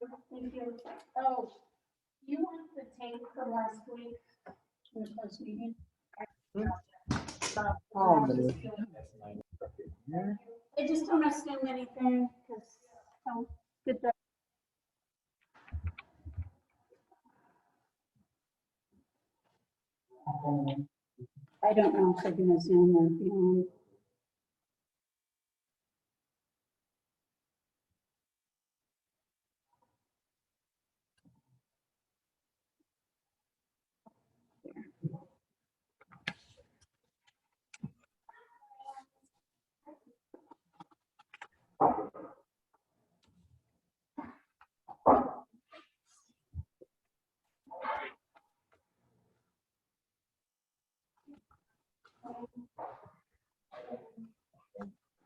Thank you. Oh, you want the tape from last week in the first meeting? Oh, man. I just don't assume anything because I'll get that. I don't know if they're gonna Zoom or beyond.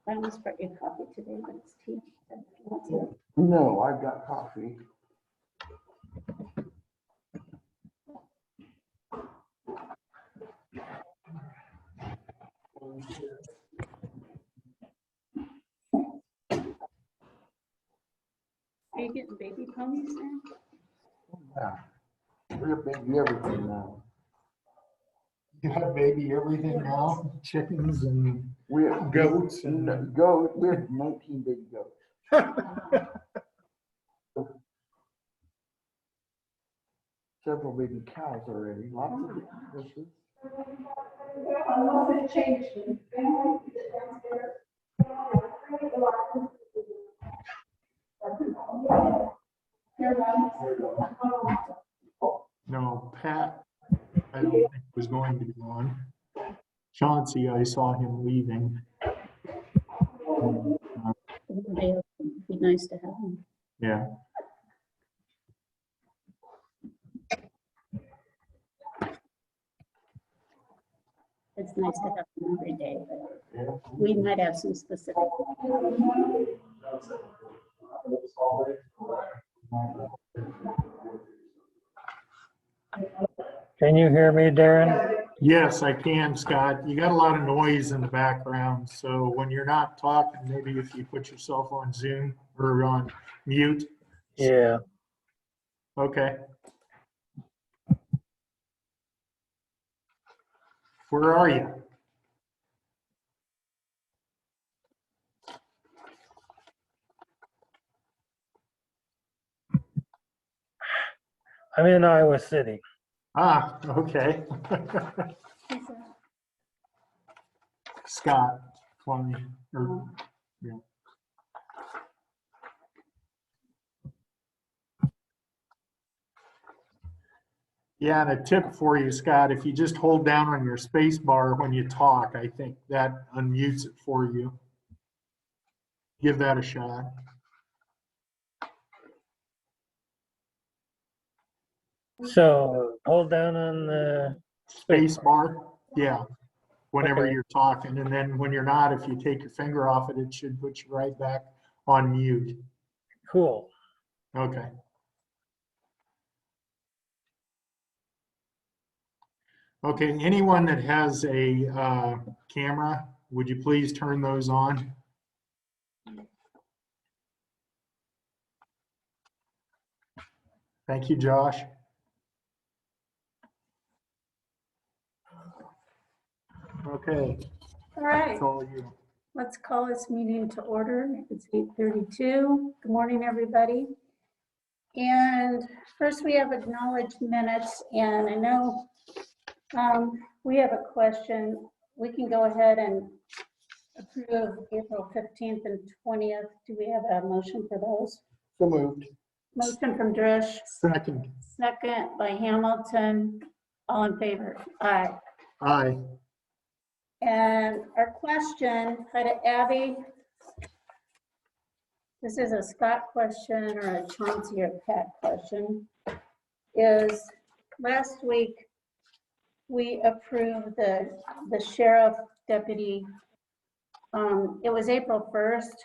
I almost brought you coffee today, but it's tea. No, I've got coffee. Are you getting baby ponies now? Yeah. We're baby everything now. You have baby everything now, chickens and We have goats and we have 19 baby goats. Several baby cows already. Lots of fishes. no, Pat, I don't think was going to be on. Chauncey, I saw him leaving. It'd be nice to have them. Yeah, It's nice to have them every day, but we might have some specific. Can you hear me, Darren? yes, I can, Scott. You got a lot of noise in the background, so when you're not talking, maybe if you put yourself on Zoom or on mute. Yeah. Okay. Where are you? I'm in Iowa City. Ah, okay. Scott, funny. Yeah. Yeah, and a tip for you, Scott, if you just hold down on your space bar when you talk, I think that unmutes it for you. Give that a shot. So hold down on the Space bar, yeah, whenever Okay. you're talking. And then when you're not, if you take your finger off it, it should put you right back on mute. Cool. Okay. Okay, anyone that has a camera, would you please turn those on? Thank you, Josh. Okay, All right, that's all you. let's call this meeting to order. It's 8:32. Good morning, everybody. And first we have acknowledged minutes, and I know we have a question. We can go ahead and approve April 15th and 20th. Do we have a motion for those? So moved. Motion from Drish, Second. second by Hamilton. All in favor? Aye. Aye. And our question, hi to Abby. This is a Scott question or a Chauncey or Pat question. Is last week we approved the sheriff deputy. It was April 1st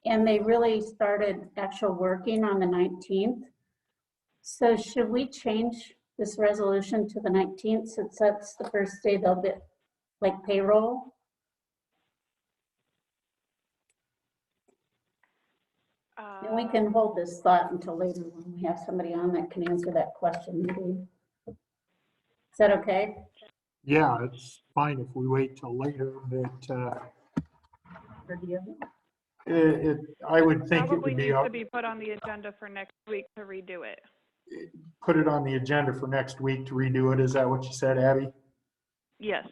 and they really started actual working on the 19th. So should we change this resolution to the 19th since that's the first day they'll be like payroll? And we can hold this thought until later when we have somebody on that can answer that question, maybe. Is that okay? Yeah, it's fine if we wait till later, but Or do you? I would think it Probably would be, needs to be put on the agenda for next week to redo it. put it on the agenda for next week to redo it. Is that what you said, Abby? Yes.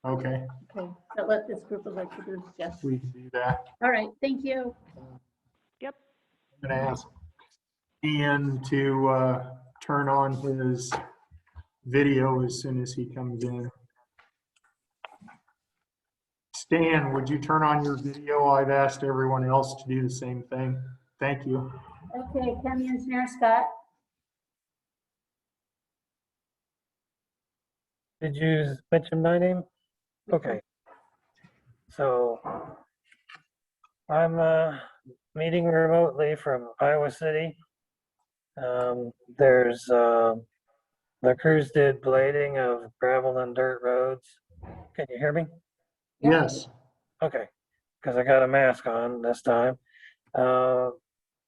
Okay, Okay, so let this group of like to do, yes. we can do that. All right, thank you. Yep. I'm gonna ask Ian to turn on his video as soon as he comes in. Stan, would you turn on your video? I've asked everyone else to do the same thing. Thank you. Okay, County Engineer Scott. Did you mention my name? Okay. So I'm meeting remotely from Iowa City. There's the crews did blading of gravel and dirt roads. Can you hear me? Yes. Okay, because I got a mask on this time.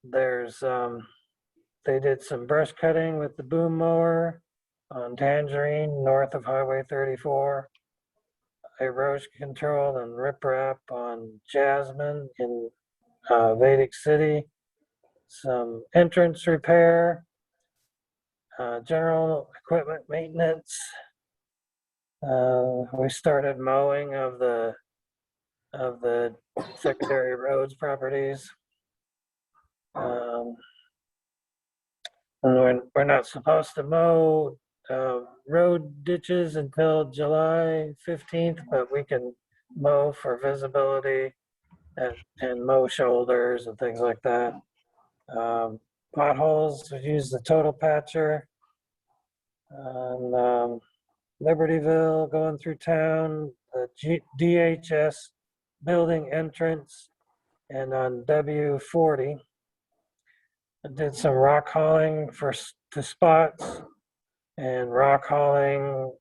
There's they did some brush cutting with the boom mower on Tangerine north of Highway 34. Erosion control and riprap on Jasmine in Vedic City. Some entrance repair, general equipment maintenance. We started mowing of the secondary roads properties. And we're not supposed to mow road ditches until July 15th, but we can mow for visibility and mow shoulders and things like that. Potholes, we use the total patcher. And Libertyville going through town, the DHS building entrance, and on W40. I did some rock hauling to spots and rock hauling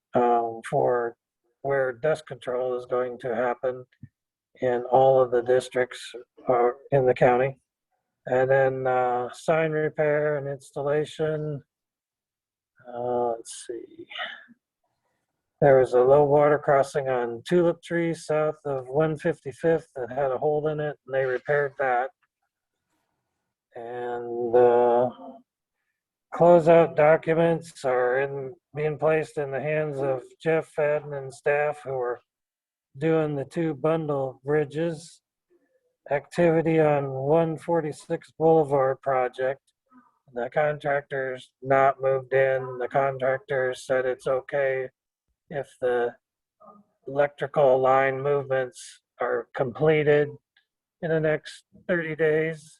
for where dust control is going to happen in all of the districts in the county. And then sign repair and installation. Let's see. There was a low water crossing on Tulip Tree south of 155th that had a hole in it, and they repaired that. And closeout documents are being placed in the hands of Jeff Fadden and staff who are doing the 2 bundle bridges. Activity on 146 Boulevard project. The contractor's not moved in. The contractor said it's okay if the electrical line movements are completed in the next 30 days.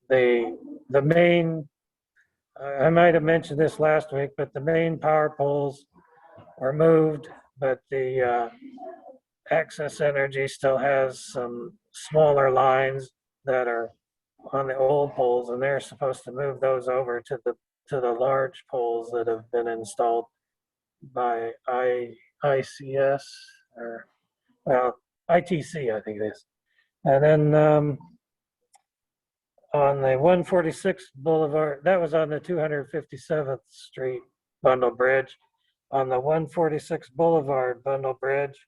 The main, I might have mentioned this last week, but the main power poles are moved, but the Access Energy still has some smaller lines that are on the old poles, and they're supposed to move those over to the large poles that have been installed by ICS or ITC, I think it is. And then on the 146 Boulevard, that was on the 257th Street Bundle Bridge. On the 146 Boulevard Bundle Bridge,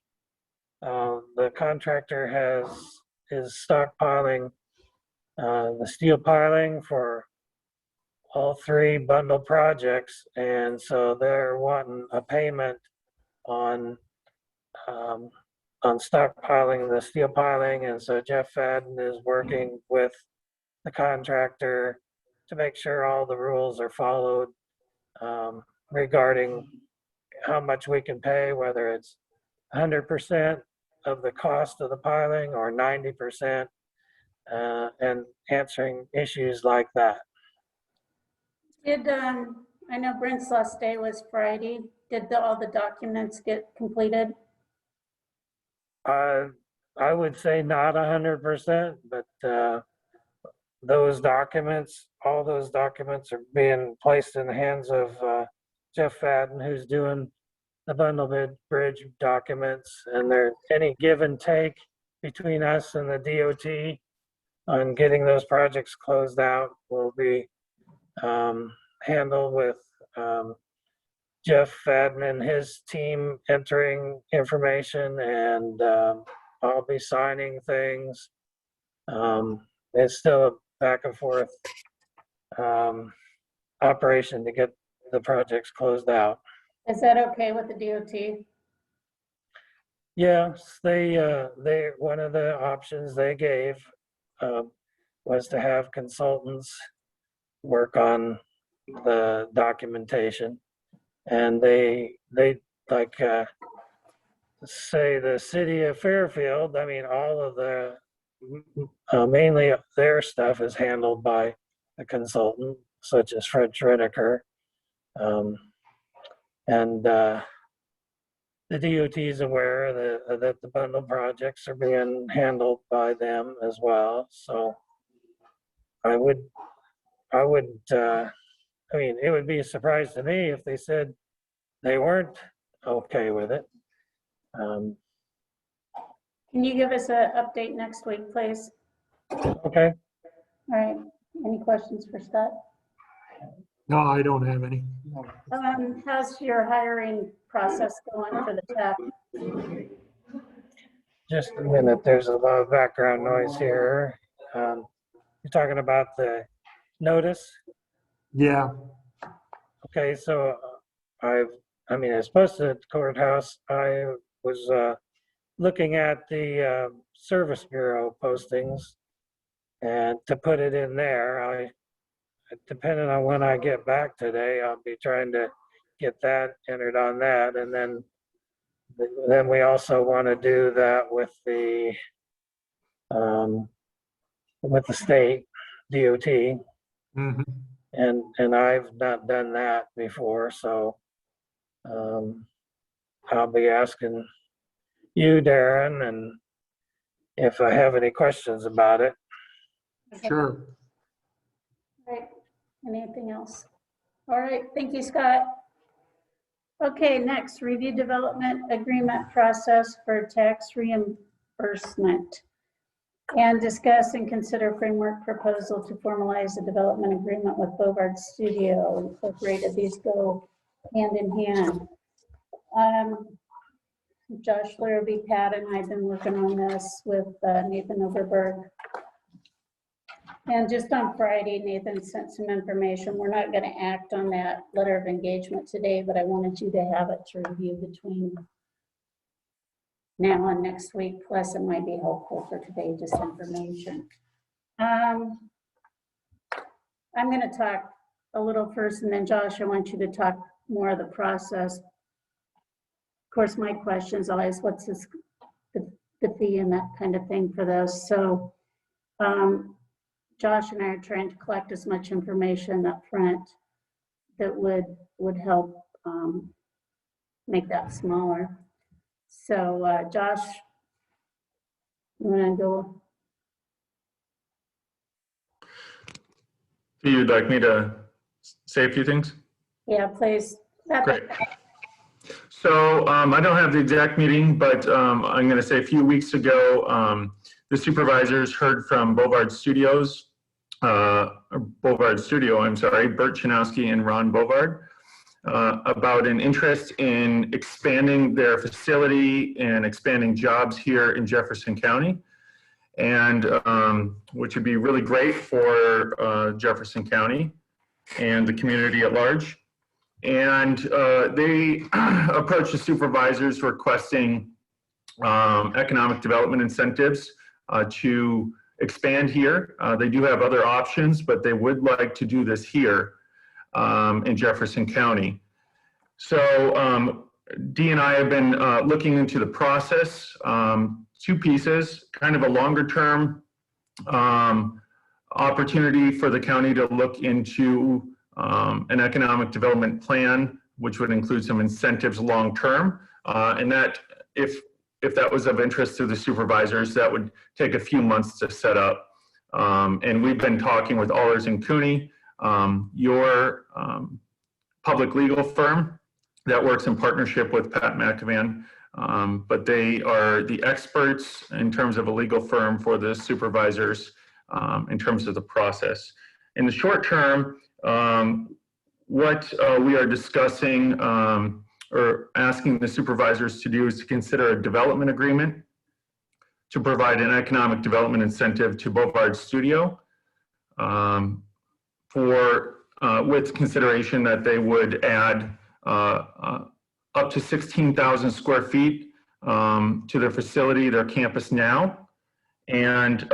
the contractor is stockpiling the steel piling for all 3 bundle projects, and so they're wanting a payment on stockpiling the steel piling, and so Jeff Fadden is working with the contractor to make sure all the rules are followed regarding how much we can pay, whether it's 100% of the cost of the piling or 90%, and answering issues like that. Did, I know Brent's last day was Friday. Did all the documents get completed? I would say not 100%, but all those documents are being placed in the hands of Jeff Fadden, who's doing the bundle bridge documents, and there's any give and take between us and the DOT. on getting those projects closed out will be handled with Jeff Fadman and his team entering information, and I'll be signing things. It's still a back and forth operation to get the projects closed out. Is that okay with the DOT? Yes, they one of the options they gave was to have consultants work on the documentation, and they like say the city of Fairfield. I mean, all of the mainly their stuff is handled by a consultant such as Fred Schredeker, and the DOT is aware that the bundle projects are being handled by them as well. So I mean, it would be a surprise to me if they said they weren't okay with it. Can you give us an update next week, please? Okay. All right. Any questions for Scott? No, I don't have any. How's your hiring process going for the tech? Just a minute, there's a lot of background noise here. You're talking about the notice? Yeah, Okay, so I mean, as opposed to the courthouse, I was looking at the Service Bureau postings, and to put it in there, depending on when I get back today, I'll be trying to get that entered on that, and then we also want to do that with the state DOT, mhm. and I've not done that before, so I'll be asking you, Darren, and if I have any questions about it. Sure. All right. Anything else? All right. Thank you, Scott. Okay, next, review development agreement process for tax reimbursement. And discuss and consider framework proposal to formalize a development agreement with Bovard Studio Incorporated. These go hand in hand. Josh Larrabee, Pat, and I've been working on this with Nathan Overberg. And just on Friday, Nathan sent some information. We're not going to act on that letter of engagement today, but I wanted you to have it to review between now and next week. Plus, it might be helpful for today, just information. I'm going to talk a little first, and then Josh, I want you to talk more of the process. Of course, my question is always, what's the fee and that kind of thing for this? So Josh and I are trying to collect as much information up front that would help make that smaller. So Josh, you want to go? You'd like me to say a few things? Yeah, please. Great. So I don't have the exact meeting, but I'm going to say a few weeks ago, the supervisors heard from Bovard Studio, Bert Chanowski and Ron Bovard, about an interest in expanding their facility and expanding jobs here in Jefferson County, and which would be really great for Jefferson County and the community at large. And they approached the supervisors requesting economic development incentives to expand here. They do have other options, but they would like to do this here in Jefferson County. So Dee and I have been looking into the process, two pieces, kind of a longer term opportunity for the county to look into an economic development plan, which would include some incentives long term, and that if that was of interest to the supervisors, that would take a few months to set up. And we've been talking with Allers and Cooney, your public legal firm that works in partnership with Pat McEvan, but they are the experts in terms of a legal firm for the supervisors in terms of the process. In the short term, what we are discussing or asking the supervisors to do is to consider a development agreement to provide an economic development incentive to Bovard Studio with consideration that they would add up to 16,000 square feet to their facility, their campus now, and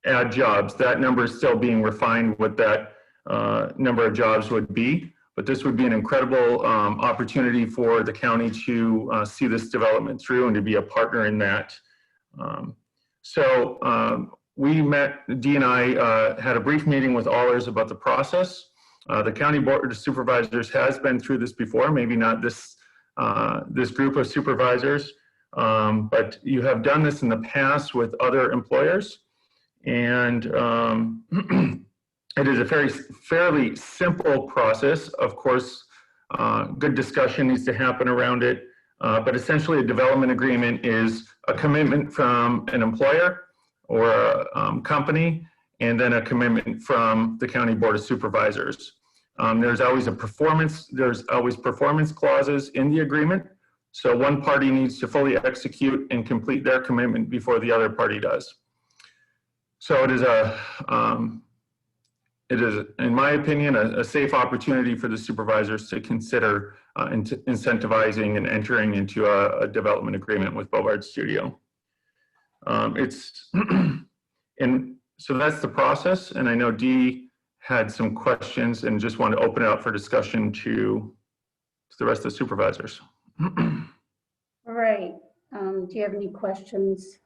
add jobs. That number is still being refined, what that number of jobs would be, but this would be an incredible opportunity for the county to see this development through and to be a partner in that. We met, Dee and I had a brief meeting with Allers about the process. The County Board of Supervisors has been through this before, maybe not this, this group of supervisors, but you have done this in the past with other employers. And it is a fairly simple process. Of course, good discussion needs to happen around it, but essentially a development agreement is a commitment from an employer or a company, and then a commitment from the County Board of Supervisors. There's always performance clauses in the agreement. So one party needs to fully execute and complete their commitment before the other party does. So it is, in my opinion, a safe opportunity for the supervisors to consider incentivizing and entering into a development agreement with Bovard Studio. And so that's the process. And I know Dee had some questions and just want to open it up for discussion to the rest of the supervisors. All right. Do you have any questions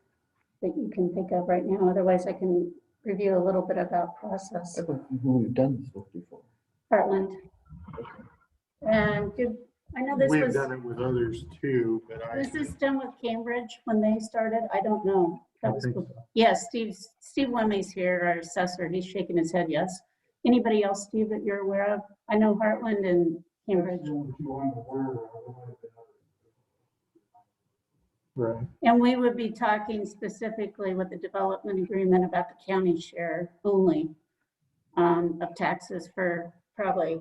that you can think of right now? Otherwise, I can review a little bit about process. I think we've done this before. Heartland. And I know this We've was, done it with others too, but was this done with Cambridge when they started? I don't know. That was, think so. yes, Steve Lemmy's here, our assessor. He's shaking his head, yes. Anybody else, Steve, that you're aware of? I know Heartland and Cambridge. Right. And we would be talking specifically with the development agreement about the county share only of taxes for probably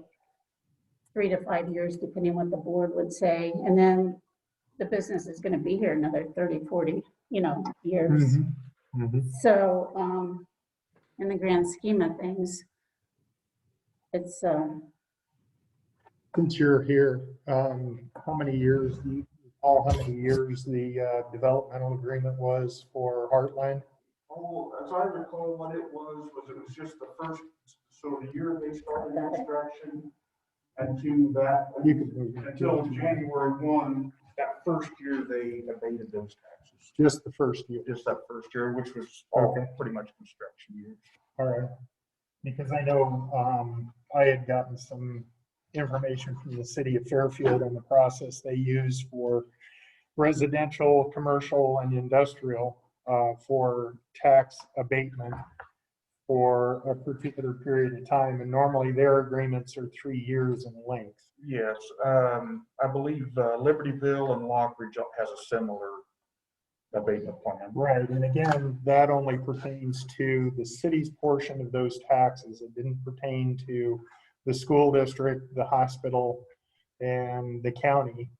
3 to 5 years, depending what the board would say. And then the business is going to be here another 30, 40, years. Mm-hmm. Mm-hmm. So in the grand scheme of things, it's Since you're here, how many years, do you recall how many years the developmental agreement was for Heartland? Oh, as I recall, what it was just the first, so the year they started construction until January 1, that first year they abated those taxes. Just the first year. Just that first year, which was pretty much construction years. All right. Because I know I had gotten some information from the city of Fairfield on the process they use for residential, commercial, and industrial for tax abatement for a particular period of time. And normally their agreements are 3 years in length. Yes, I believe Libertyville and Lockridge has a similar abatement plan. Right, and again, that only pertains to the city's portion of those taxes. It didn't pertain to the school district, the hospital, and the county.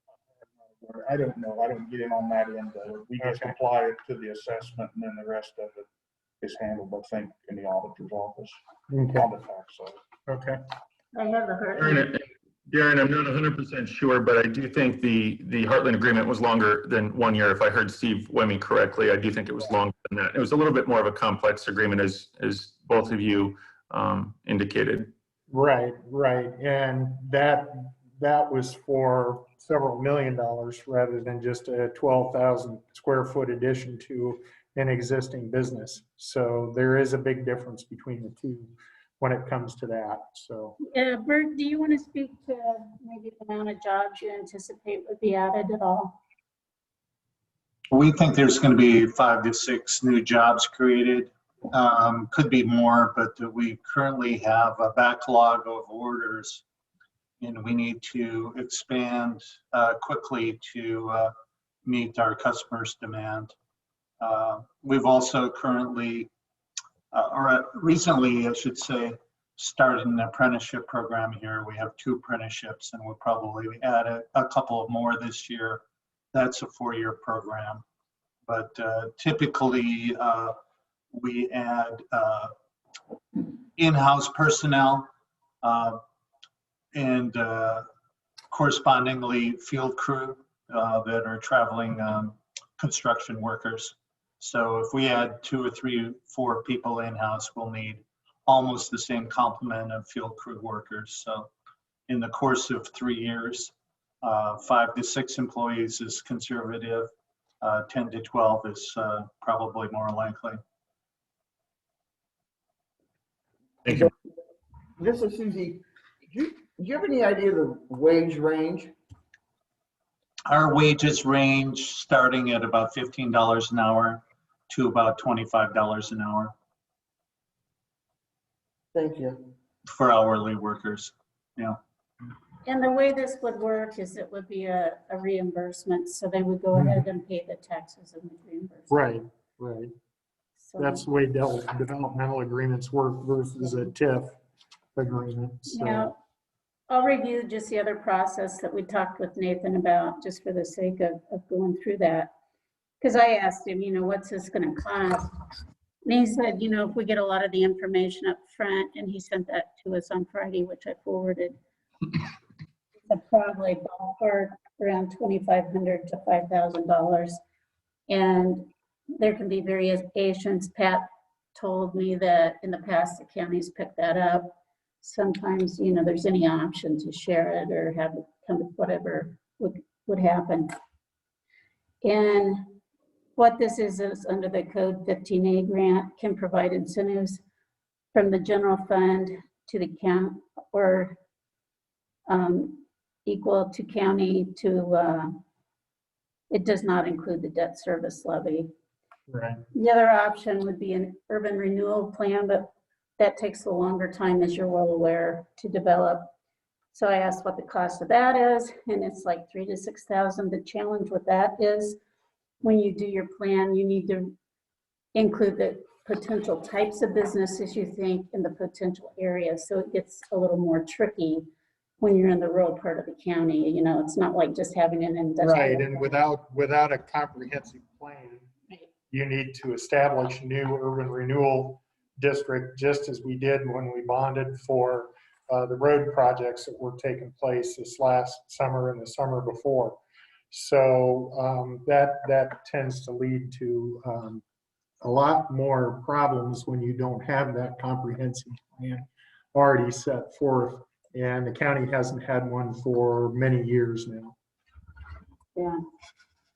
I don't know. I don't get in on that end of it. We just apply it to the assessment, and then the rest of it is handled, I think, in the auditor's office Okay. on the tax side. Okay. I have a Heartland. Darren, I'm not 100% sure, but I do think the Heartland agreement was longer than 1 year. If I heard Steve Wemme correctly, I do think it was longer than that. It was a little bit more of a complex agreement, as both of you indicated. Right, and that was for several $1 million rather than just a 12,000 square foot addition to an existing business. So there is a big difference between the two when it comes to that. So Bert, do you want to speak to maybe the amount of jobs you anticipate would be added at all? We think there's going to be 5 to 6 new jobs created. Could be more, but we currently have a backlog of orders and we need to expand quickly to meet our customers' demand. We've also currently recently, I should say, started an apprenticeship program here. We have 2 apprenticeships, and we'll probably add a couple of more this year. That's a 4-year program. But typically, we add in-house personnel and correspondingly field crew that are traveling construction workers. So if we add 2 or 3, 4 people in-house, we'll need almost the same complement of field crew workers. So in the course of 3 years, 5 to 6 employees is conservative, 10 to 12 is probably more likely. Thank you. This is Susie. Do you have any idea of the wage range? Our wages range starting at about $15 an hour to about $25 an hour Thank you. for hourly workers. Yeah. And the way this would work is it would be a reimbursement, so they would go ahead and pay the taxes and the reimbursement. Right, right. So- That's the way developmental agreements work versus a TIF agreement. So, Now, I'll review just the other process that we talked with Nathan about, just for the sake of going through that. Because I asked him, what's this gonna cost? And he said, if we get a lot of the information up front, and he sent that to us on Friday, which I forwarded. It's probably ballpark around $2,500 to $5,000. And there can be variations. Pat told me that in the past, the counties picked that up. Sometimes, there's any option to share it or have it come, whatever would happen. And what this is under the code 15A grant can provide incentives from the general fund to the county or equal to county to, it does not include the debt service levy. right. The other option would be an urban renewal plan, but that takes a longer time, as you're well aware, to develop. So I asked what the cost of that is, and it's like $3,000 to $6,000. The challenge with that is when you do your plan, you need to include the potential types of businesses you think in the potential areas. So it gets a little more tricky when you're in the rural part of the county. It's not like just having an industrial. Right, and without a comprehensive plan, you need to establish a new urban renewal district, just as we did when we bonded for the road projects that were taking place this last summer and the summer before. So that tends to lead to a lot more problems when you don't have that comprehensive plan already set forth, and the county hasn't had one for many years now. Yeah.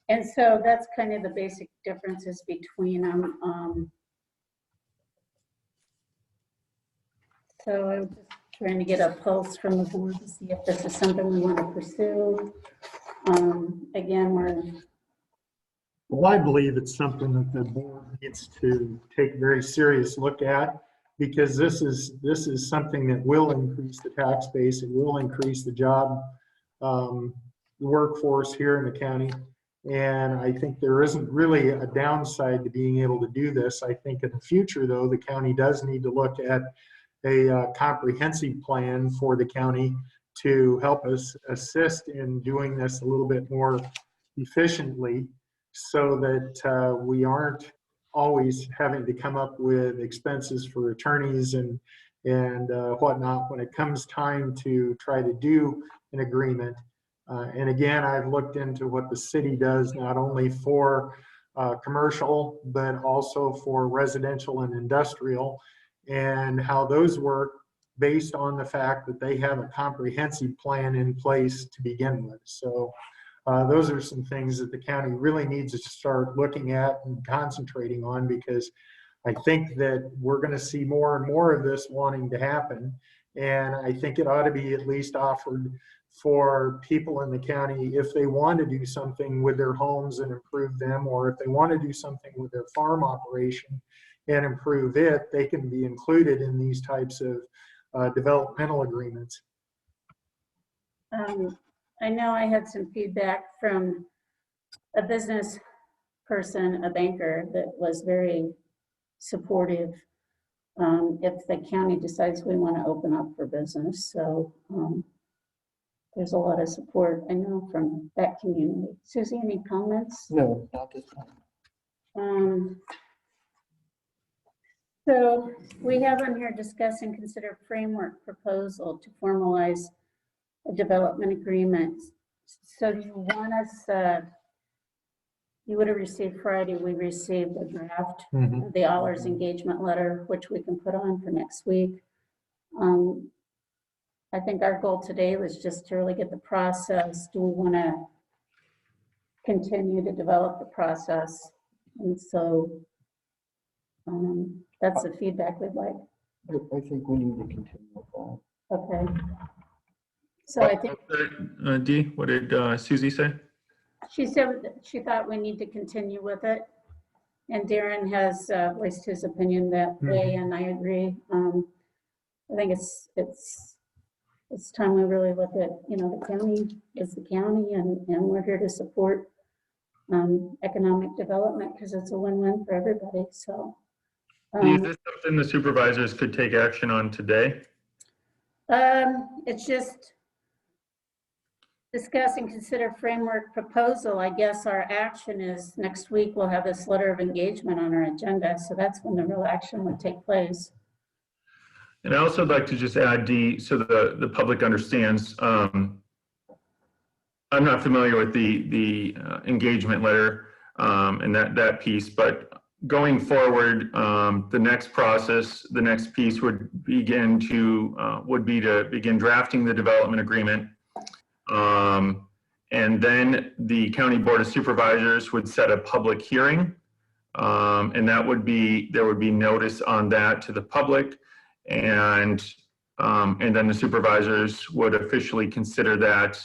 And so that's kind of the basic differences between them. So I'm just trying to get a pulse from the board to see if this is something we want to pursue. Again, Well, I believe it's something that the board needs to take a very serious look at, because this is something that will increase the tax base. It will increase the job workforce here in the county. And I think there isn't really a downside to being able to do this. I think in the future, though, the county does need to look at a comprehensive plan for the county to help us assist in doing this a little bit more efficiently, so that we aren't always having to come up with expenses for attorneys and whatnot when it comes time to try to do an agreement. And again, I've looked into what the city does, not only for commercial, but also for residential and industrial, and how those work based on the fact that they have a comprehensive plan in place to begin with. So those are some things that the county really needs to start looking at and concentrating on, because I think that we're going to see more and more of this wanting to happen. And I think it ought to be at least offered for people in the county, if they want to do something with their homes and improve them, or if they want to do something with their farm operation and improve it, they can be included in these types of developmental agreements. I know I had some feedback from a business person, a banker, that was very supportive if the county decides we want to open up for business. So there's a lot of support, I know, from that community. Susie, any comments? No, not this time. So we have on here discuss and consider framework proposal to formalize a development agreement. So you want us, you would have received Friday, we received a draft Mhm. of the Allers engagement letter, which we can put on for next week. I think our goal today was just to really get the process. Do we want to continue to develop the process? And so that's the feedback we'd like. I think we need to continue with that. Okay. So I think Dee, what did Susie say? she said that she thought we need to continue with it. And Darren has voiced his opinion that way, and I agree. I think it's time we really look at, the county is the county, and we're here to support economic development because it's a win-win for everybody. So Is this something the supervisors could take action on today? it's just discuss and consider framework proposal. I guess our action is next week, we'll have this letter of engagement on our agenda. So that's when the real action would take place. And I also would like to just add, Dee, so the public understands, I'm not familiar with the engagement letter and that piece, but going forward, the next process, the next piece would be to begin drafting the development agreement. And then the County Board of Supervisors would set a public hearing. And there would be notice on that to the public. And then the supervisors would officially consider that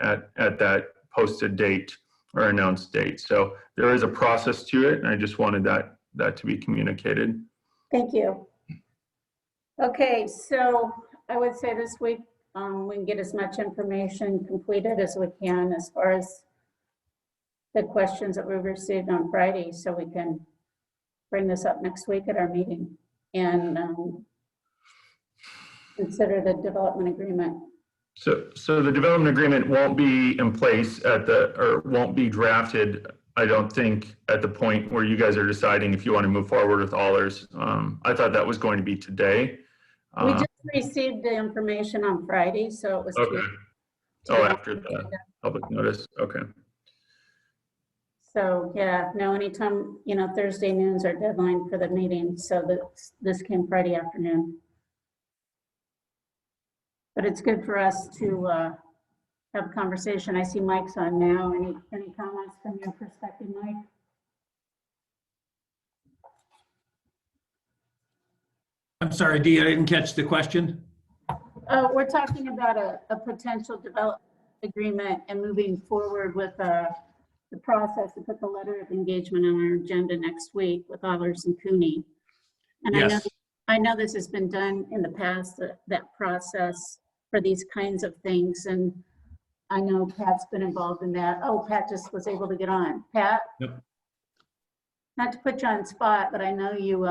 at that posted date or announced date. So there is a process to it, and I just wanted that to be communicated. Thank you. Okay, so I would say this week we can get as much information completed as we can as far as the questions that we received on Friday, so we can bring this up next week at our meeting and consider the development agreement. So the development agreement won't be in place or won't be drafted, I don't think, at the point where you guys are deciding if you want to move forward with Allers. I thought that was going to be today. We just received the information on Friday, so it was. Okay. After the public notice. Okay. So yeah, no, anytime, Thursday noon's our deadline for the meeting. So this came Friday afternoon. But it's good for us to have a conversation. I see Mike's on now. Any comments from your perspective, Mike? I'm sorry, Dee, I didn't catch the question. We're talking about a potential development agreement and moving forward with the process to put the letter of engagement on our agenda next week with Allers and Cooney. And Yes. I know this has been done in the past, that process for these kinds of things. And I know Pat's been involved in that. Oh, Pat just was able to get on. Pat? Yep. Not to put you on spot, but I know you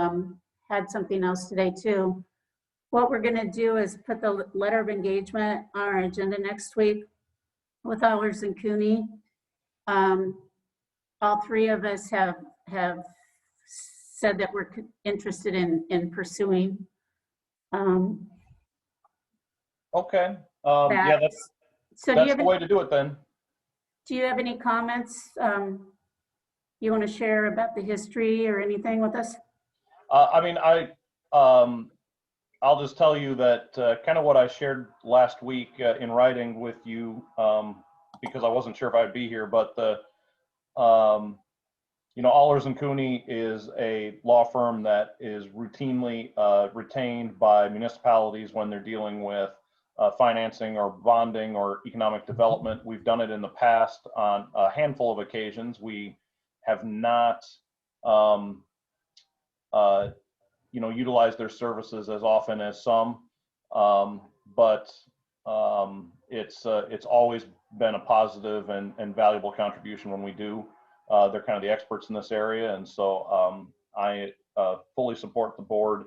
had something else today too. What we're gonna do is put the letter of engagement on our agenda next week with Allers and Cooney. All three of us have said that we're interested in pursuing. Okay, yeah, that's the way to do it then. Do you have any comments you want to share about the history or anything with us? I'll just tell you that kind of what I shared last week in writing with you, because I wasn't sure if I'd be here, but Allers and Cooney is a law firm that is routinely retained by municipalities when they're dealing with financing or bonding or economic development. We've done it in the past on a handful of occasions. We have not utilized their services as often as some, but it's always been a positive and valuable contribution when we do. They're kind of the experts in this area, and so I fully support the board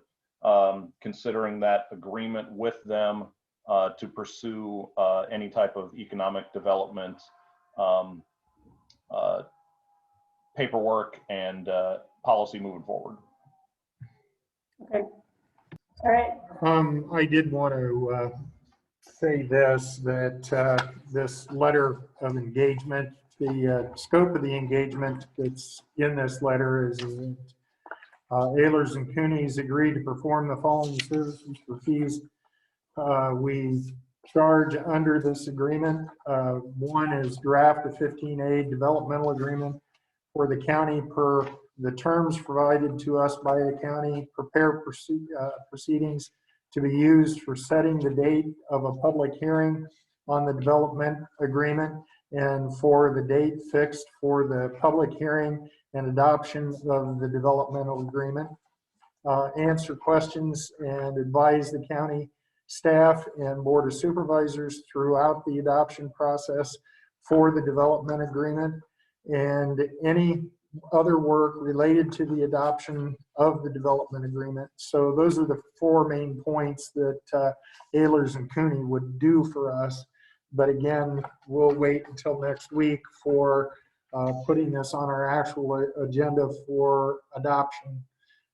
considering that agreement with them to pursue any type of economic development paperwork and policy moving forward. Okay. All right. I did want to say this, that this letter of engagement, the scope of the engagement that's in this letter is Ehlers and Cooney's agreed to perform the following services for fees we charge under this agreement. One is draft a 15A developmental agreement for the county per the terms provided to us by the county, prepare proceedings to be used for setting the date of a public hearing on the development agreement and for the date fixed for the public hearing and adoption of the developmental agreement. Answer questions and advise the county staff and board of supervisors throughout the adoption process for the development agreement and any other work related to the adoption of the development agreement. So those are the four main points that Ehlers and Cooney would do for us. But again, we'll wait until next week for putting this on our actual agenda for adoption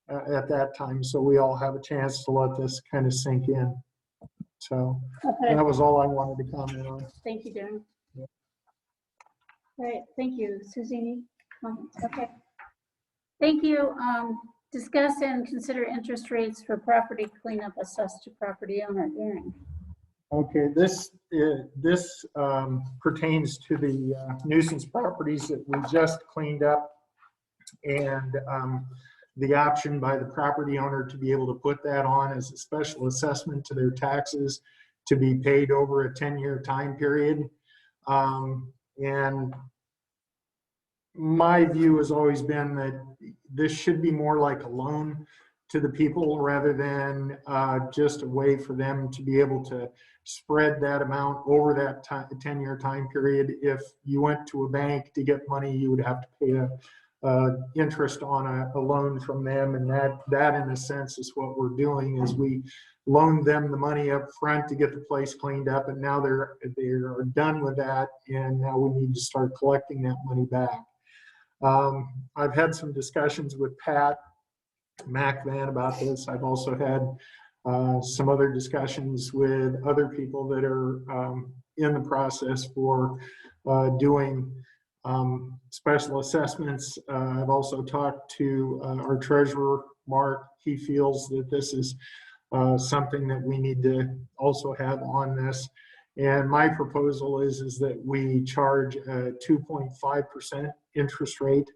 at that time. So we all have a chance to let this kind of sink in. So Okay. that was all I wanted to comment on. Thank you, Darren. All right, thank you. Susie, any comments? Okay. Thank you. Discuss and consider interest rates for property cleanup assessed to property owner. Darren. Okay, this pertains to the nuisance properties that we just cleaned up and the option by the property owner to be able to put that on as a special assessment to their taxes to be paid over a 10-year time period. And my view has always been that this should be more like a loan to the people rather than just a way for them to be able to spread that amount over that 10-year time period. If you went to a bank to get money, you would have to pay interest on a loan from them, and that in a sense is what we're doing, is we loaned them the money up front to get the place cleaned up, and now they're done with that, and now we need to start collecting that money back. I've had some discussions with Pat McVan about this. I've also had some other discussions with other people that are in the process for doing special assessments. I've also talked to our treasurer, Mark. He feels that this is something that we need to also have on this. And my proposal is that we charge a 2.5% interest rate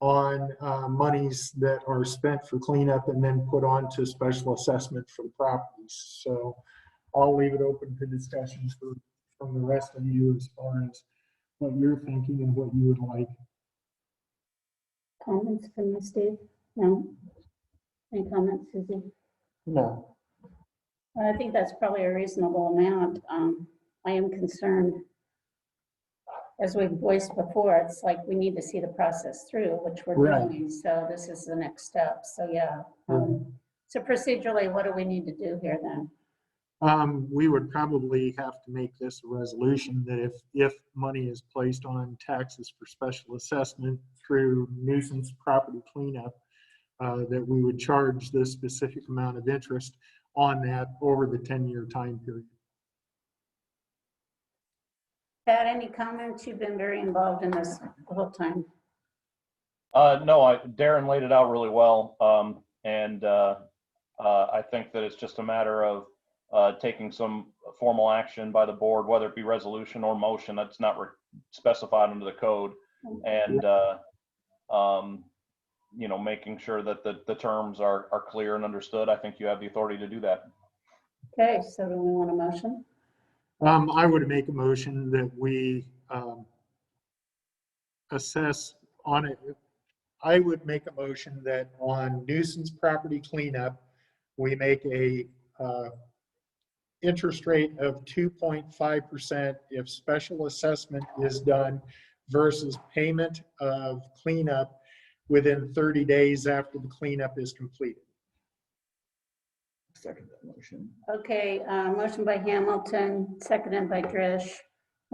on monies that are spent for cleanup and then put on to special assessment for the properties. So I'll leave it open to discussions from the rest of you as far as what you're thinking and what you would like. Comments from you, Steve? No? Any comments, Susie? No. I think that's probably a reasonable amount. I am concerned, as we've voiced before, it's like we need to see the process through, which we're Right. doing. So this is the next step. So yeah. So procedurally, what do we need to do here then? We would probably have to make this a resolution that if money is placed on taxes for special assessment through nuisance property cleanup, that we would charge this specific amount of interest on that over the 10-year time period. Pat, any comments? You've been very involved in this the whole time. No, Darren laid it out really well. I think that it's just a matter of taking some formal action by the board, whether it be resolution or motion that's not specified under the code, and making sure that the terms are clear and understood. I think you have the authority to do that. Okay, so do we want a motion? I would make a motion that we assess on it. I would make a motion that on nuisance property cleanup, we make a interest rate of 2.5% if special assessment is done versus payment of cleanup within 30 days after the cleanup is completed. Second that motion. Okay, motion by Hamilton, seconded by Drish.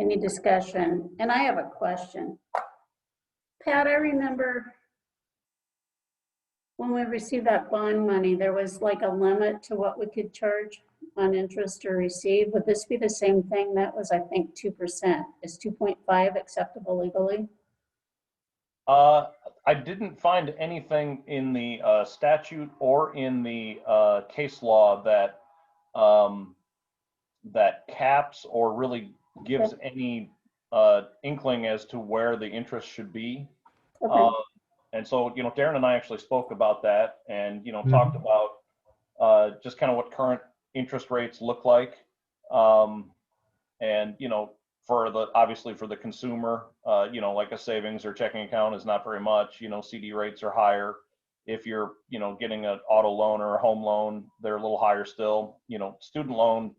Any discussion? And I have a question. Pat, I remember when we received that bond money, there was like a limit to what we could charge on interest or receive. Would this be the same thing? That was, I think, 2%. Is 2.5 acceptable legally? I didn't find anything in the statute or in the case law that that caps or really gives any inkling as to where the interest should be. Okay. And so, you know, Darren and I actually spoke about that and, you know, talked about just kind of what current interest rates look like. And, you know, obviously for the consumer, you know, like a savings or checking account is not very much, you know, CD rates are higher. If you're, you know, getting an auto loan or a home loan, they're a little higher still. You know, student loan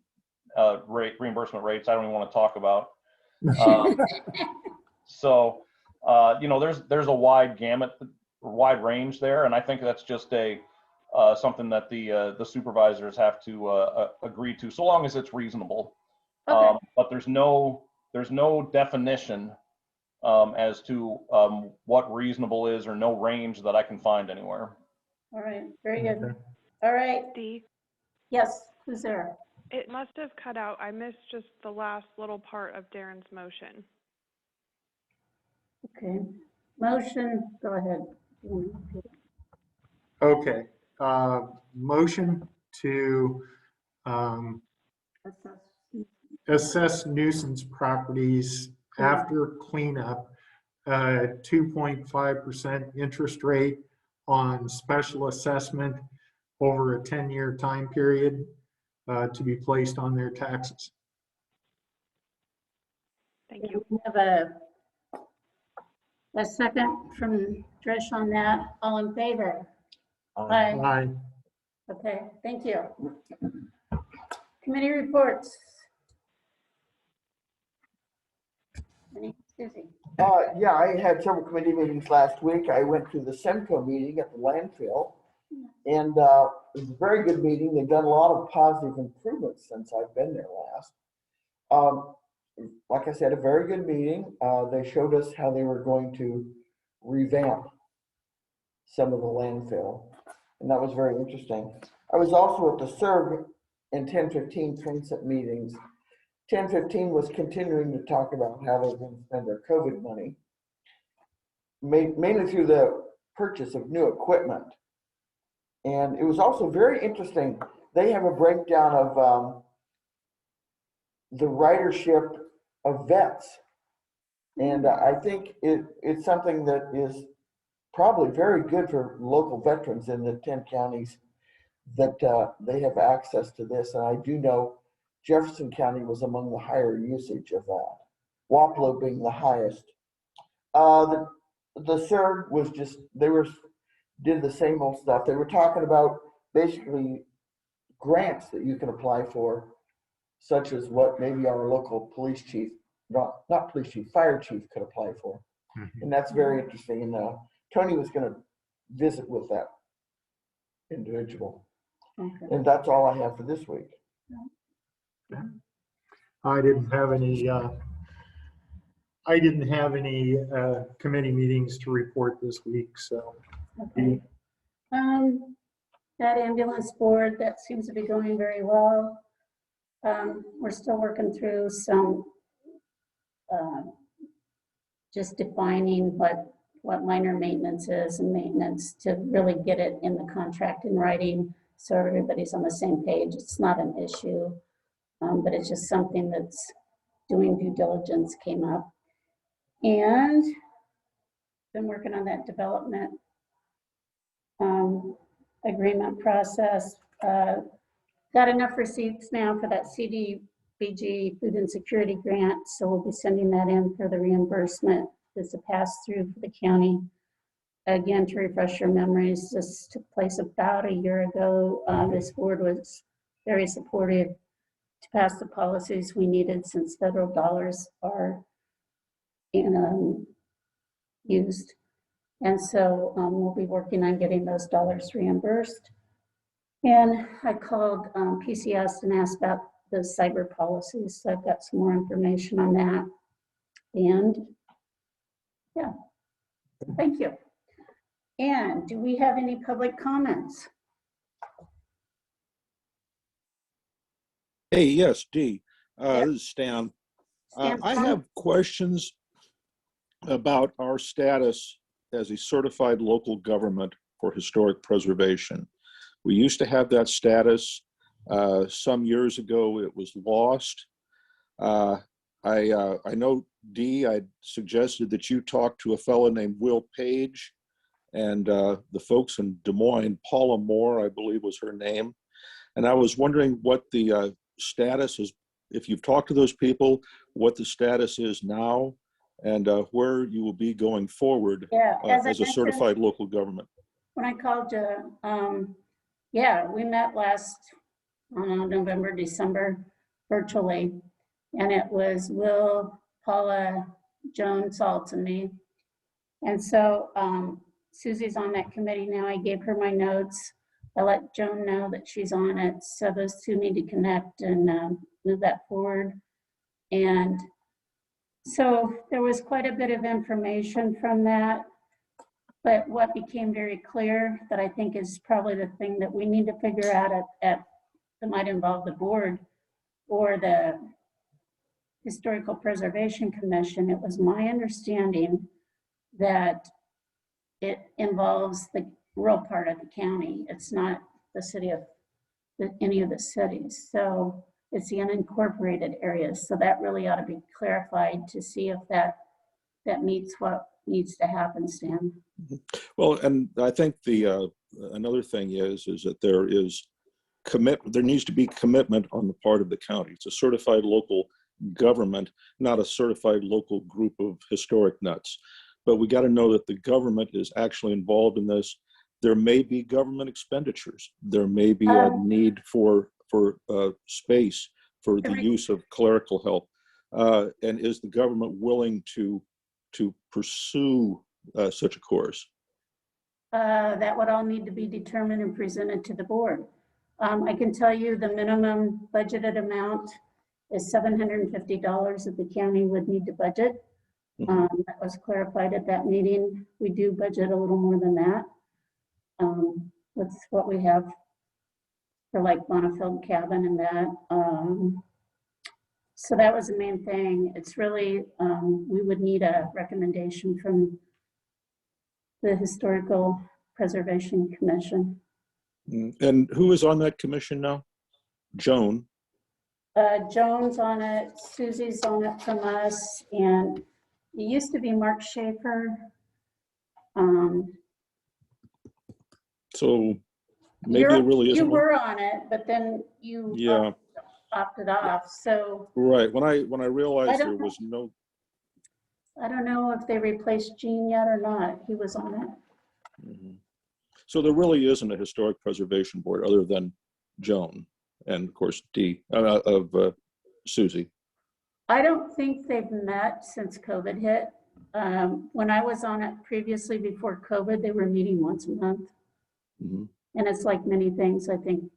reimbursement rates, I don't even want to talk about. So, you know, there's a wide gamut, wide range there. And I think that's just something that the supervisors have to agree to, so long as it's reasonable. Okay. But there's no definition as to what reasonable is, or no range that I can find anywhere. All right, very good. Okay. All right, Dee, yes, who's there? it must have cut out. I missed just the last little part of Darren's motion. Okay, motion, go ahead. Okay, motion to assess nuisance properties after cleanup, 2.5% interest rate on special assessment over a 10-year time period to be placed on their taxes. Thank you. We have a second from Trish on that. All in favor? Aye. Aye. Okay, thank you. Committee reports. Susie? Yeah, I had several committee meetings last week. I went to the Semco meeting at the landfill, and it was a very good meeting. They've done a lot of positive improvements since I've been there last. Like I said, a very good meeting. They showed us how they were going to revamp some of the landfill, and that was very interesting. I was also at the SERB and 1015 Transit meetings. 1015 was continuing to talk about how they're going to spend their COVID money, mainly through the purchase of new equipment. And it was also very interesting. They have a breakdown of the ridership of vets. And I think it's something that is probably very good for local veterans in the 10 counties that they have access to this. And I do know Jefferson County was among the higher usage of that, Wapello being the highest. The CERD was just, did the same old stuff. They were talking about basically grants that you can apply for, such as what maybe our local police chief, not police chief, fire chief could apply for. And that's very interesting. And Tony was going to visit with that individual. Okay. And that's all I have for this week. I didn't have any committee meetings to report this week, so. Okay. That ambulance board, that seems to be going very well. We're still working through some, just defining what minor maintenance is and maintenance to really get it in the contract in writing so everybody's on the same page. It's not an issue, but it's just something that's doing due diligence came up. And been working on that development agreement process. Got enough receipts now for that CDBG food insecurity grant, so we'll be sending that in for the reimbursement. It's a pass-through for the county. Again, to refresh your memories, this took place about a year ago. This board was very supportive to pass the policies we needed since federal dollars are used. And so we'll be working on getting those dollars reimbursed. And I called PCS and asked about the cyber policies. So I've got some more information on that. And yeah, thank you. And do we have any public comments? Hey, yes, Dee. Yeah. This is Stan. Stan, I have questions about our status as a certified local government for historic preservation. We used to have that status. Some years ago, it was lost. I know, Dee, I suggested that you talk to a fellow named Will Page and the folks in Des Moines, Paula Moore, I believe was her name. And I was wondering what the status is, if you've talked to those people, what the status is now, and where you will be going forward as a certified local government. When I called you, yeah, we met last November, December, virtually, and it was Will, Paula, Joan, Saltz, and me. And so Susie's on that committee now. I gave her my notes. I let Joan know that she's on it. So those two need to connect and move that forward. And so there was quite a bit of information from that. But what became very clear that I think is probably the thing that we need to figure out that might involve the board or the Historical Preservation Commission, it was my understanding that it involves the rural part of the county. It's not the city of any of the cities. So it's the unincorporated areas. So that really ought to be clarified to see if that meets what needs to happen, Stan. Well, and I think the another thing is that there needs to be commitment on the part of the county. It's a certified local government, not a certified local group of historic nuts. But we got to know that the government is actually involved in this. There may be government expenditures. There may be a need for space for the use of clerical help. And is the government willing to pursue such a course? That would all need to be determined and presented to the board. I can tell you the minimum budgeted amount is $750 that the county would need to budget. That was clarified at that meeting. We do budget a little more than that. That's what we have for like Bonnefeld Cabin and that. So that was the main thing. It's really, we would need a recommendation from the Historical Preservation Commission. And who is on that commission now? Joan. Joan's on it, Susie's on it from us, and it used to be Mark Schaefer. So maybe it really isn't. You were on it, but then you opted off. So right when I realized there was no. I don't know if they replaced Gene yet or not. He was on it. So there really isn't a historic preservation board other than Joan and of course Susie. I don't think they've met since COVID hit. When I was on it previously before COVID, they were meeting once a month. And it's like many things, I think,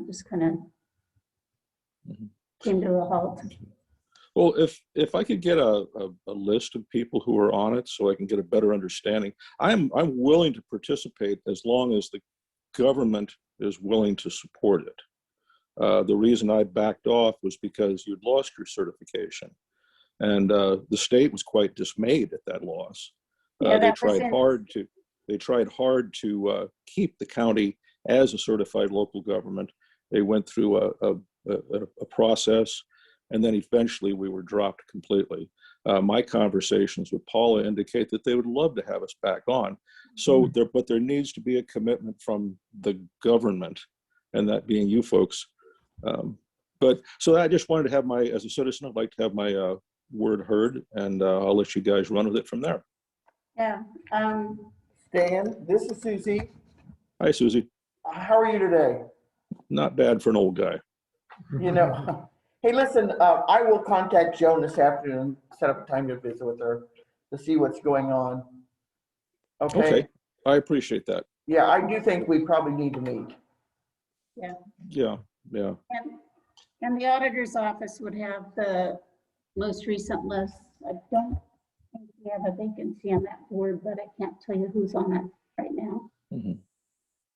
just kind of came to a halt. Well, if I could get a list of people who are on it so I can get a better understanding, I'm willing to participate as long as the government is willing to support it. The reason I backed off was because you'd lost your certification. And the state was quite dismayed at that loss. They tried hard to keep the county as a certified local government. They went through a process, and then eventually we were dropped completely. My conversations with Paula indicate that they would love to have us back on. So but there needs to be a commitment from the government, and that being you folks. So I just wanted to have as a citizen, I'd like to have my word heard, and I'll let you guys run with it from there. Yeah. Stan, this is Susie. Hi, Susie. How are you today? Not bad for an old guy. Hey, listen, I will contact Joan this afternoon, set up a time to visit with her to see what's going on. Okay? Okay, I appreciate that. Yeah, I do think we probably need to meet. Yeah, yeah. And the auditor's office would have the most recent list. I don't think we have a vacancy on that board, but I can't tell you who's on that right now. Mhm.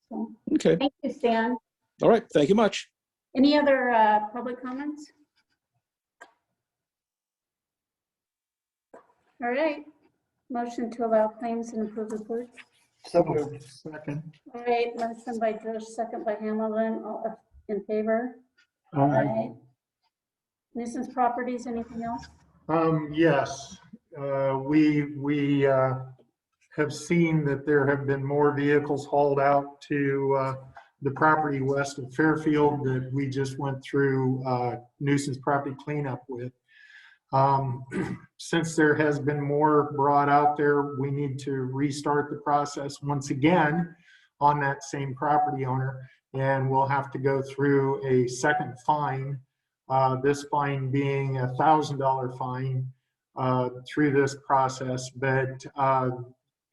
So, Okay, thank you, Stan. all right, thank you much. Any other public comments? All right, motion to allow claims and approve reports. So moved. Second. All right, motion by Josh, second by Hamilton, all in favor? Aye. Nuisance properties, anything else? Yes, we have seen that there have been more vehicles hauled out to the property west of Fairfield that we just went through nuisance property cleanup with. Since there has been more brought out there, we need to restart the process once again on that same property owner, and we'll have to go through a second fine. This fine being $1,000 fine through this process. But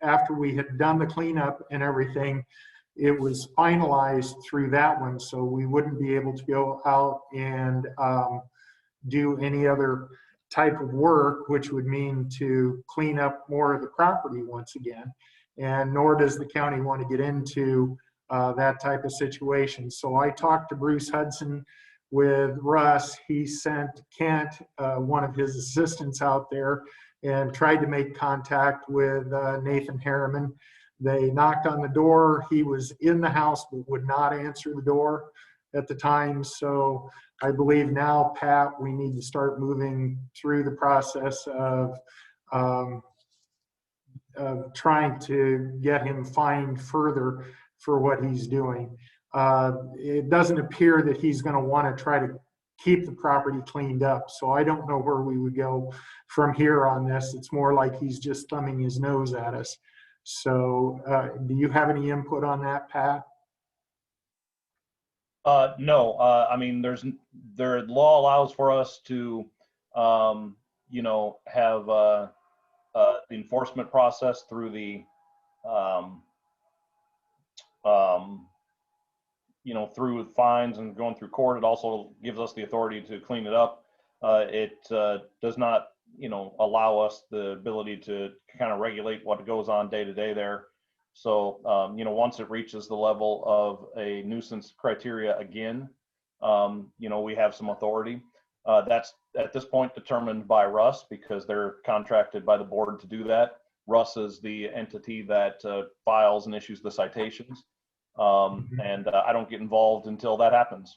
after we had done the cleanup and everything, it was finalized through that one, so we wouldn't be able to go out and do any other type of work, which would mean to clean up more of the property once again. And nor does the county want to get into that type of situation. So I talked to Bruce Hudson with Russ. He sent Kent, one of his assistants, out there and tried to make contact with Nathan Harriman. They knocked on the door. He was in the house but would not answer the door at the time. So I believe now, Pat, we need to start moving through the process of trying to get him fined further for what he's doing. It doesn't appear that he's going to want to try to keep the property cleaned up. So I don't know where we would go from here on this. It's more like he's just thumbing his nose at us. So do you have any input on that, Pat? No, I mean, the law allows for us to, you know, have the enforcement process through the, you know, through fines and going through court. It also gives us the authority to clean it up. It does not, you know, allow us the ability to kind of regulate what goes on day to day there. So, you know, once it reaches the level of a nuisance criteria again, you know, we have some authority. That's at this point determined by Russ because they're contracted by the board to do that. Russ is the entity that files and issues the citations. And I don't get involved until that happens.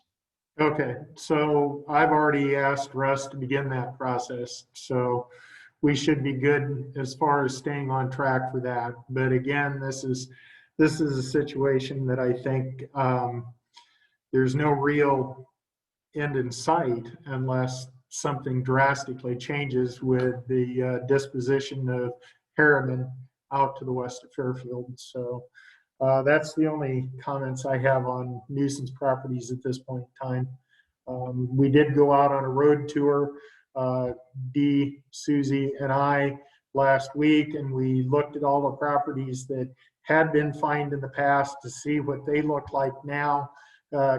Okay, so I've already asked Russ to begin that process. So we should be good as far as staying on track for that. But again, this is a situation that I think there's no real end in sight unless something drastically changes with the disposition of Harriman out to the west of Fairfield. So that's the only comments I have on nuisance properties at this point in time. We did go out on a road tour, Dee, Susie, and I last week, and we looked at all the properties that had been fined in the past to see what they look like now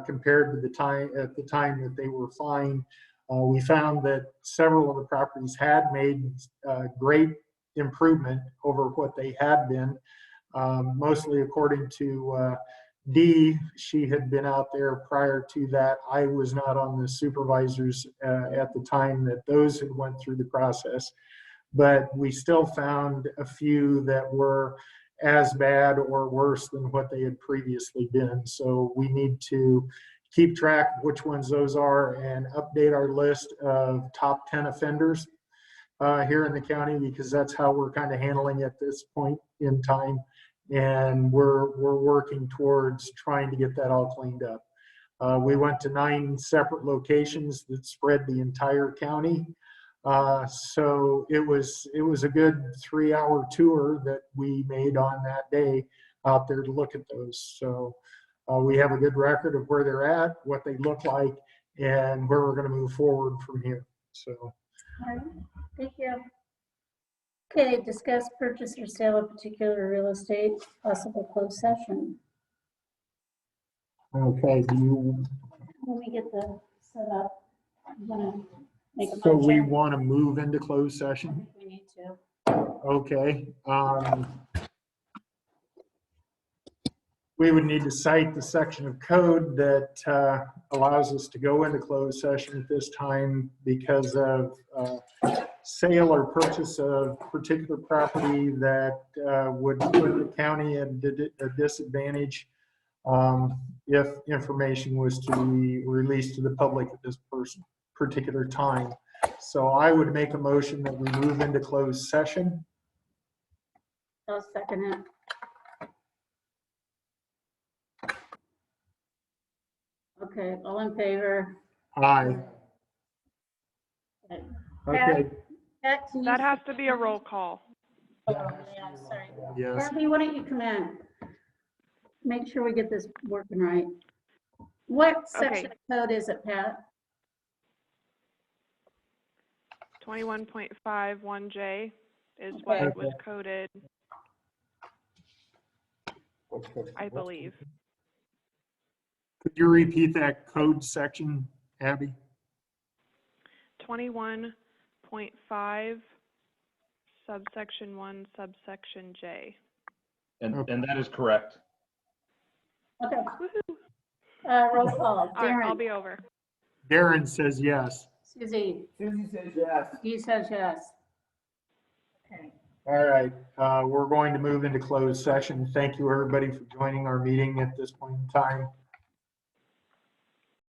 compared to the time that they were fined. We found that several of the properties had made great improvement over what they had been. Mostly according to Dee, she had been out there prior to that. I was not on the supervisors at the time that those had went through the process, but we still found a few that were as bad or worse than what they had previously been. So we need to keep track of which ones those are and update our list of top 10 offenders here in the county, because that's how we're kind of handling it at this point in time. And we're working towards trying to get that all cleaned up. We went to 9 separate locations that spread the entire county. So it was a good 3-hour tour that we made on that day out there to look at those. So we have a good record of where they're at, what they look like, and where we're going to move forward from here. So. All right, thank you. Okay, discuss purchase or sale of particular real estate, possible closed session. Okay, do you, Let me get the set up. I'm gonna make a so we motion. want to move into closed I session? think we need to. Okay. We would need to cite the section of code that allows us to go into closed session at this time because of sale or purchase of particular property that would put the county at a disadvantage if information was to be released to the public at this particular time. So I would make a motion that we move into closed session. I'll second it. Okay, all in favor? Aye. Okay. Okay. Pat, can you- That has to be a roll call. Oh, yeah, sorry. Yes. Kathy, why don't you come in? Make sure we get this working right. What section of code is it, Pat? 21.51J is what Okay. it was coded, I believe. Could you repeat that code section, Abby? 21.5 subsection 1 subsection J. And Okay. that is correct. Okay, Woohoo! roll call. All right, I'll Darren, be over. Darren says yes. Susie, Susie says yes. he says yes. Okay. All right, we're going to move into closed session. Thank you, everybody, for joining our meeting at this point in time.